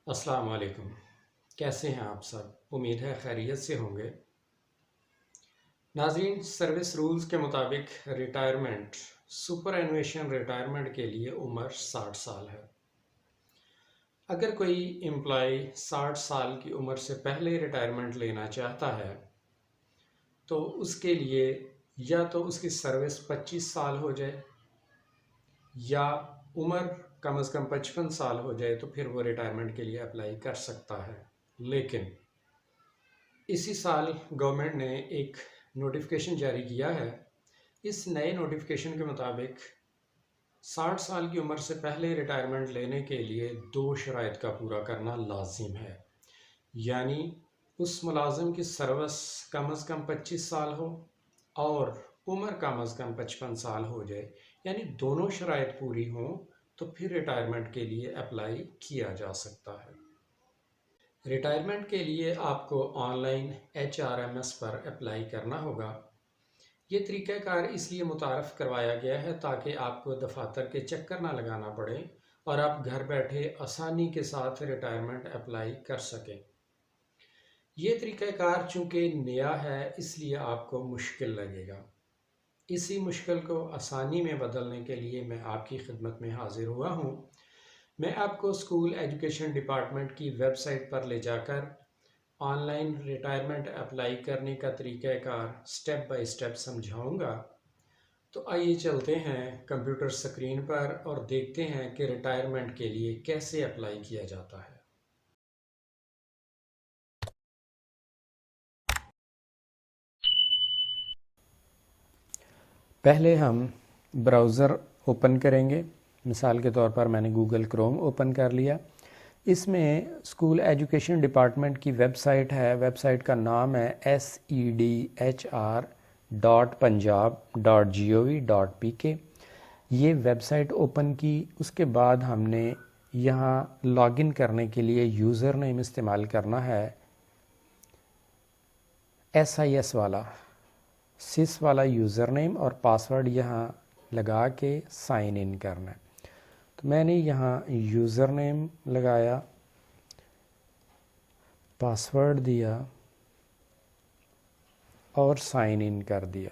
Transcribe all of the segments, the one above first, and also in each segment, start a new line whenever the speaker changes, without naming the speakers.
السلام علیکم۔ کیسے ہیں آپ سب؟ امید ہے خیریت سے ہوں گے۔ ناظرین، سروس رولز کے مطابق ریٹائرمنٹ سپر انویشن ریٹائرمنٹ کے لیے عمر 60 سال ہے۔ اگر کوئی امپلائی 60 سال کی عمر سے پہلے ریٹائرمنٹ لینا چاہتا ہے تو اس کے لیے یا تو اس کی سروس 25 سال ہو جائے یا عمر کم از کم 55 سال ہو جائے تو پھر وہ ریٹائرمنٹ کے لیے اپلائی کر سکتا ہے۔ لیکن اسی سال گورنمنٹ نے ایک نوٹیفیکیشن جاری کیا ہے۔ اس نئے نوٹیفیکیشن کے مطابق 60 سال کی عمر سے پہلے ریٹائرمنٹ لینے کے لیے 2 شرائط کا پورا کرنا لازم ہے، یعنی اس ملازم کی سروس کم از کم 25 سال ہو اور عمر کم از کم 55 سال ہو جائے، یعنی دونوں شرائط پوری ہوں تو پھر ریٹائرمنٹ کے لیے اپلائی کیا جا سکتا ہے۔ ریٹائرمنٹ کے لیے آپ کو on line HRMS per apply کرنا ہوگا۔ یہ طریقہ کار اس لیے متعارف کروایا گیا ہے تاکہ آپ کو دفاتر کے چکر نہ لگانا پڑے اور آپ گھر بیٹھے آسانی کے ساتھ ریٹائرمنٹ اپلائی کر سکیں۔ یہ طریقہ کار چونکہ نیا ہے اس لیے آپ کو مشکل لگے گا۔ اسی مشکل کو آسانی میں بدلنے کے لیے میں آپ کی خدمت میں حاضر ہوا ہوں۔ میں آپ کو اسکول ایجوکیشن ڈپارٹمنٹ کی ویب سائٹ پر لے جا کر آن لائن ریٹائرمنٹ اپلائی کرنے کا طریقہ کار سٹیپ بائی سٹیپ سمجھاؤں گا۔ تو آئیے چلتے ہیں کمپیوٹر سکرین پر اور دیکھتے ہیں کہ ریٹائرمنٹ کے لیے کیسے اپلائی کیا جاتا ہے۔ پہلے ہم براؤزر اوپن کریں گے۔ مثال کے طور پر میں نے گوگل کروم اوپن کر لیا۔ اس میں اسکول ایجوکیشن ڈپارٹمنٹ کی ویب سائٹ ہے۔ ویب سائٹ کا نام ہے sedhr.punjab.gov.pk۔ یہ ویب سائٹ اوپن کی، اس کے بعد ہم نے یہاں لاگ ان کرنے کے لیے یوزر نیم استعمال کرنا ہے SIS والا، سس والا یوزر نیم، اور پاسورڈ یہاں لگا کے سائن ان کرنا ہے۔ تو میں نے یہاں یوزر نیم لگایا، پاسورڈ دیا اور سائن ان کر دیا۔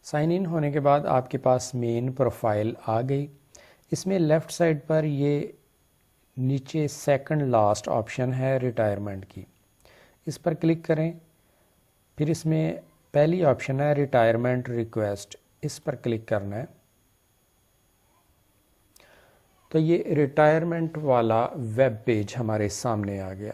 سائن ان ہونے کے بعد آپ کے پاس مین پروفائل آ گئی۔ اس میں لیفٹ سائڈ پر یہ نیچے سیکنڈ لاسٹ آپشن ہے ریٹائرمنٹ کی، اس پر کلک کریں۔ پھر اس میں پہلی آپشن ہے ریٹائرمنٹ ریکویسٹ، اس پر کلک کرنا ہے۔ تو یہ ریٹائرمنٹ والا ویب پیج ہمارے سامنے آ گیا۔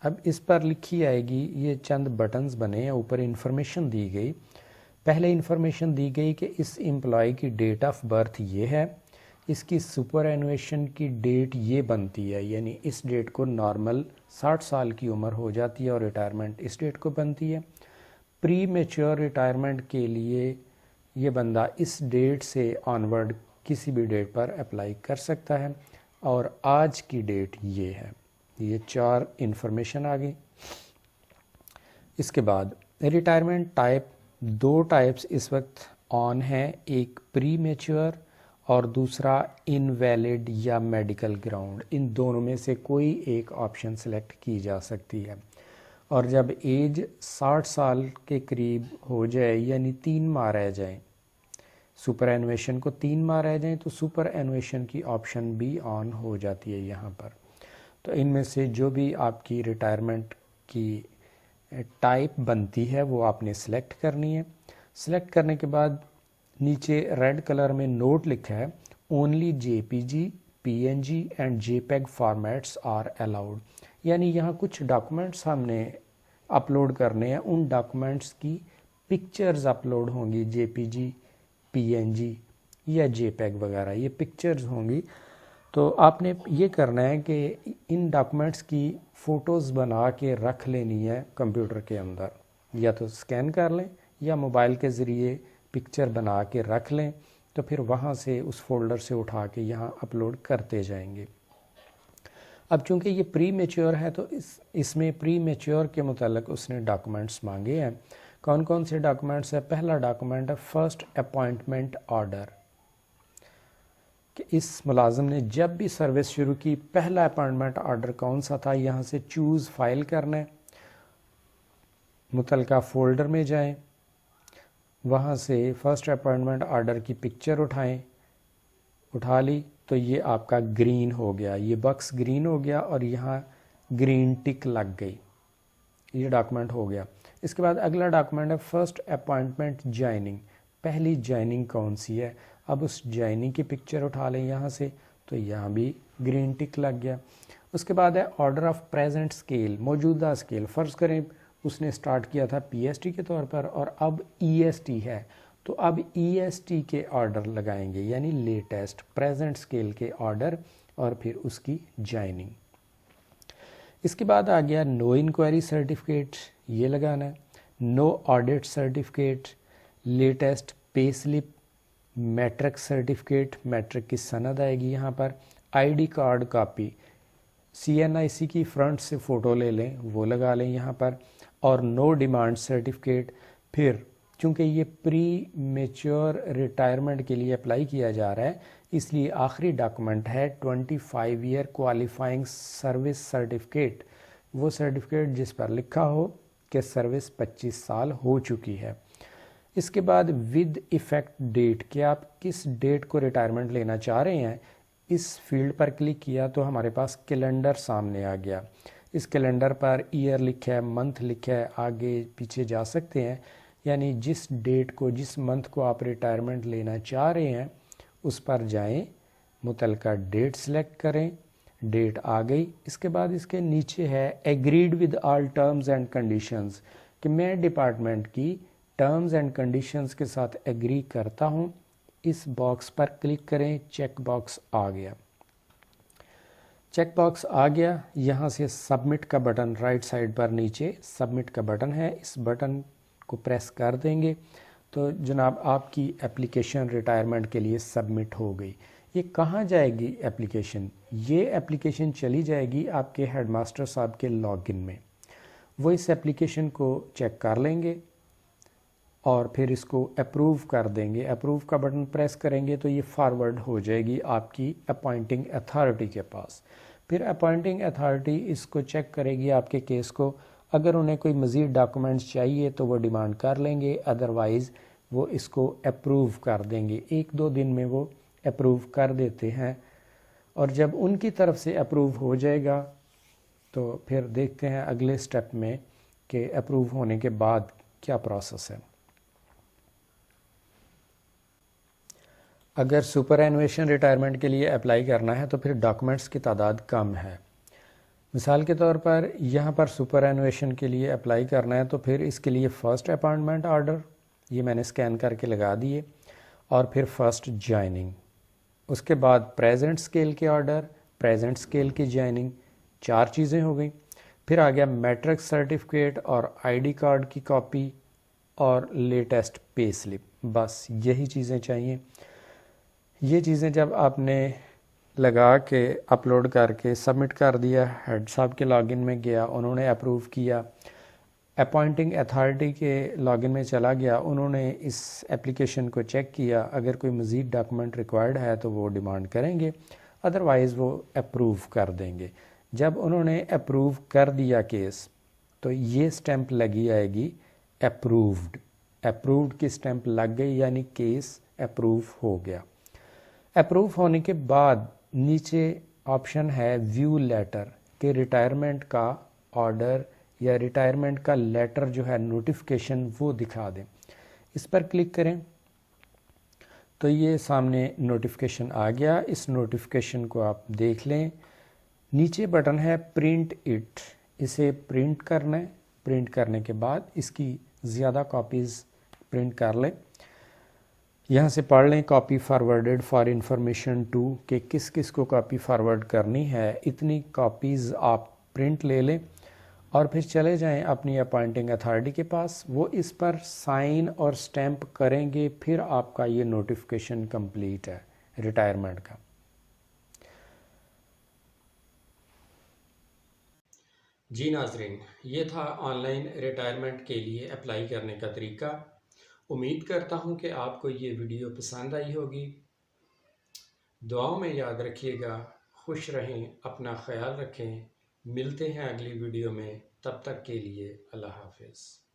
اب اس پر لکھی آئے گی، یہ چند بٹنز بنے ہیں، اوپر انفارمیشن دی گئی۔ پہلے انفارمیشن دی گئی کہ اس امپلائی کی ڈیٹ آف برتھ یہ ہے، اس کی سپر اینویشن کی ڈیٹ یہ بنتی ہے، یعنی اس ڈیٹ کو نارمل 60 سال کی عمر ہو جاتی ہے اور ریٹائرمنٹ اس ڈیٹ کو بنتی ہے۔ پری میچور ریٹائرمنٹ کے لیے یہ بندہ اس ڈیٹ سے آنورڈ کسی بھی ڈیٹ پر اپلائی کر سکتا ہے، اور آج کی ڈیٹ یہ ہے۔ یہ 4 انفارمیشن آ گئی۔ اس کے بعد ریٹائرمنٹ ٹائپ، 2 ٹائپس اس وقت آن ہیں، ایک پری میچور اور دوسرا انویلڈ یا میڈیکل گراؤنڈ۔ ان دونوں میں سے کوئی ایک آپشن سلیکٹ کی جا سکتی ہے، اور جب ایج 60 سال کے قریب ہو جائے، یعنی 3 ماہ رہ جائیں، سپر اینویشن کو 3 ماہ رہ جائیں، تو سپر اینویشن کی آپشن بھی آن ہو جاتی ہے یہاں پر۔ تو ان میں سے جو بھی آپ کی ریٹائرمنٹ کی ٹائپ بنتی ہے وہ آپ نے سلیکٹ کرنی ہے۔ سلیکٹ کرنے کے بعد نیچے ریڈ کلر میں نوٹ لکھا ہے only JPG PNG and JPEG formats are allowed, یعنی یہاں کچھ ڈاکومنٹس ہم نے اپلوڈ کرنے ہیں، ان ڈاکومنٹس کی پکچرز اپلوڈ ہوں گی، JPG PNG یا JPEG وغیرہ، یہ پکچرز ہوں گی۔ تو آپ نے یہ کرنا ہے کہ ان ڈاکومنٹس کی فوٹوز بنا کے رکھ لینی ہے کمپیوٹر کے اندر، یا تو سکین کر لیں یا موبائل کے ذریعے پکچر بنا کے رکھ لیں، تو پھر وہاں سے اس فولڈر سے اٹھا کے یہاں اپلوڈ کرتے جائیں گے۔ اب چونکہ یہ پری میچور ہے تو اس میں پری میچور کے متعلق اس نے ڈاکومنٹس مانگے ہیں۔ کون کون سے ڈاکومنٹس ہیں؟ پہلا ڈاکومنٹ ہے فرسٹ اپوائنٹمنٹ آرڈر، کہ اس ملازم نے جب بھی سروس شروع کی پہلا اپائنٹمنٹ آرڈر کون سا تھا، یہاں سے چوز فائل کرنا ہے، متعلقہ فولڈر میں جائیں، وہاں سے فرسٹ اپائنٹمنٹ آرڈر کی پکچر اٹھا لی تو یہ آپ کا گرین ہو گیا، یہ باکس گرین ہو گیا اور یہاں گرین ٹک لگ گئی، یہ ڈاکومنٹ ہو گیا۔ اس کے بعد اگلا ڈاکومنٹ ہے فرسٹ اپائنٹمنٹ جوائننگ، پہلی جوائننگ کون سی ہے، اب اس جوائننگ کی پکچر اٹھا لیں یہاں سے تو یہاں بھی گرین ٹک لگ گیا۔ اس کے بعد ہے آرڈر آف پریزنٹ اسکیل، موجودہ اسکیل، فرض کریں اس نے سٹارٹ کیا تھا پی ایس ٹی کے طور پر اور اب ای ایس ٹی ہے، تو اب ای ایس ٹی کے آرڈر لگائیں گے، یعنی لیٹسٹ پریزنٹ اسکیل کے آرڈر اور پھر اس کی جوائننگ۔ اس کے بعد آ گیا نو انکوائری سرٹیفکیٹ، یہ لگانا ہے، no audit certificate, latest pay slip, matric certificate, matric کی سند آئے گی یہاں پر، I D card copy, C N I C کی فرنٹ سے فوٹو لے لیں وہ لگا لیں یہاں پر، اور نو ڈیمانڈ سرٹیفکیٹ۔ پھر چونکہ یہ پری میچور ریٹائرمنٹ کے لیے اپلائی کیا جا رہا ہے اس لیے آخری ڈاکومنٹ ہے 25 ایئر کوالیفائنگ سروس سرٹیفکیٹ، وہ سرٹیفکیٹ جس پر لکھا ہو کہ سروس 25 سال ہو چکی ہے۔ اس کے بعد ود ایفیکٹ ڈیٹ، کہ آپ کس ڈیٹ کو ریٹائرمنٹ لینا چاہ رہے ہیں، اس فیلڈ پر کلک کیا تو ہمارے پاس کیلنڈر سامنے آ گیا، اس کیلنڈر پر ایئر لکھا ہے، منتھ لکھا ہے، آگے پیچھے جا سکتے ہیں، یعنی جس ڈیٹ کو جس منتھ کو آپ ریٹائرمنٹ لینا چاہ رہے ہیں اس پر جائیں، متعلقہ ڈیٹ سلیکٹ کریں، ڈیٹ آ گئی۔ اس کے بعد اس کے نیچے ہے agreed with all terms and conditions, کہ میں ڈپارٹمنٹ کی ٹرمز اینڈ کنڈیشنز کے ساتھ ایگری کرتا ہوں، اس باکس پر کلک کریں، چیک باکس آ گیا، چیک باکس آ گیا۔ یہاں سے سبمٹ کا بٹن رائٹ سائڈ پر نیچے سبمٹ کا بٹن ہے، اس بٹن کو پریس کر دیں گے تو جناب آپ کی اپلیکیشن ریٹائرمنٹ کے لیے سبمٹ ہو گئی۔ یہ کہاں جائے گی اپلیکیشن؟ یہ اپلیکیشن چلی جائے گی آپ کے ہیڈ ماسٹر صاحب کے لاگ ان میں، وہ اس اپلیکیشن کو چیک کر لیں گے اور پھر اس کو اپروو کر دیں گے، اپروو کا بٹن پریس کریں گے تو یہ فارورڈ ہو جائے گی آپ کی اپوائنٹنگ اتھارٹی کے پاس۔ پھر اپوائنٹنگ اتھارٹی اس کو چیک کرے گی آپ کے کیس کو، اگر انہیں کوئی مزید ڈاکومنٹس چاہیے تو وہ ڈیمانڈ کر لیں گے، ادروائز وہ اس کو اپروو کر دیں گے، 1-2 دن میں وہ اپروو کر دیتے ہیں، اور جب ان کی طرف سے اپروو ہو جائے گا تو پھر دیکھتے ہیں اگلے سٹیپ میں کہ اپروو ہونے کے بعد کیا پروسیس ہے۔ اگر سپر اینویشن ریٹائرمنٹ کے لیے اپلائی کرنا ہے تو پھر ڈاکومنٹس کی تعداد کم ہے، مثال کے طور پر یہاں پر سپر اینویشن کے لیے اپلائی کرنا ہے تو پھر اس کے لیے فرسٹ اپائنٹمنٹ آرڈر، یہ میں نے سکین کر کے لگا دیے، اور پھر فرسٹ جوائننگ، اس کے بعد پریزنٹ اسکیل کے آرڈر، پریزنٹ اسکیل کی جوائننگ، 4 چیزیں ہو گئیں۔ پھر آ گیا میٹرک سرٹیفکیٹ اور آئی ڈی کارڈ کی کاپی اور لیٹسٹ پے سلپ، بس یہی چیزیں چاہیے۔ یہ چیزیں جب آپ نے لگا کے اپلوڈ کر کے سبمٹ کر دیا، ہیڈ صاحب کے لاگ ان میں گیا، انہوں نے اپروو کیا، اپوائنٹنگ اتھارٹی کے لاگ ان میں چلا گیا، انہوں نے اس اپلیکیشن کو چیک کیا، اگر کوئی مزید ڈاکومنٹ ریکوائرڈ ہے تو وہ ڈیمانڈ کریں گے، ادروائز وہ اپروو کر دیں گے۔ جب انہوں نے اپروو کر دیا کیس تو یہ سٹیمپ لگی آئے گی اپرووڈ، اپرووڈ کی سٹیمپ لگ گئی، یعنی کیس اپروو ہو گیا۔ اپروو ہونے کے بعد نیچے آپشن ہے ویو لیٹر، کہ ریٹائرمنٹ کا آرڈر یا ریٹائرمنٹ کا لیٹر جو ہے نوٹیفیکیشن وہ دکھا دیں، اس پر کلک کریں تو یہ سامنے نوٹیفیکیشن آ گیا، اس نوٹیفیکیشن کو آپ دیکھ لیں، نیچے بٹن ہے پرنٹ اٹ، اسے پرنٹ کرنا ہے، پرنٹ کرنے کے بعد اس کی زیادہ کاپیز پرنٹ کر لیں، یہاں سے پڑھ لیں کاپی فارورڈڈ فار انفارمیشن ٹو، کہ کس کس کو کاپی فارورڈ کرنی ہے، اتنی کاپیز آپ پرنٹ لے لیں اور پھر چلے جائیں اپنی اپوائنٹنگ اتھارٹی کے پاس، وہ اس پر سائن اور سٹیمپ کریں گے، پھر آپ کا یہ نوٹیفیکیشن کمپلیٹ ہے ریٹائرمنٹ کا۔
جی ناظرین، یہ تھا آن لائن ریٹائرمنٹ کے لیے اپلائی کرنے کا طریقہ۔ امید کرتا ہوں کہ آپ کو یہ ویڈیو پسند آئی ہوگی۔ دعاؤں میں یاد رکھیے گا، خوش رہیں، اپنا خیال رکھیں، ملتے ہیں اگلی ویڈیو میں، تب تک کے لیے اللہ حافظ۔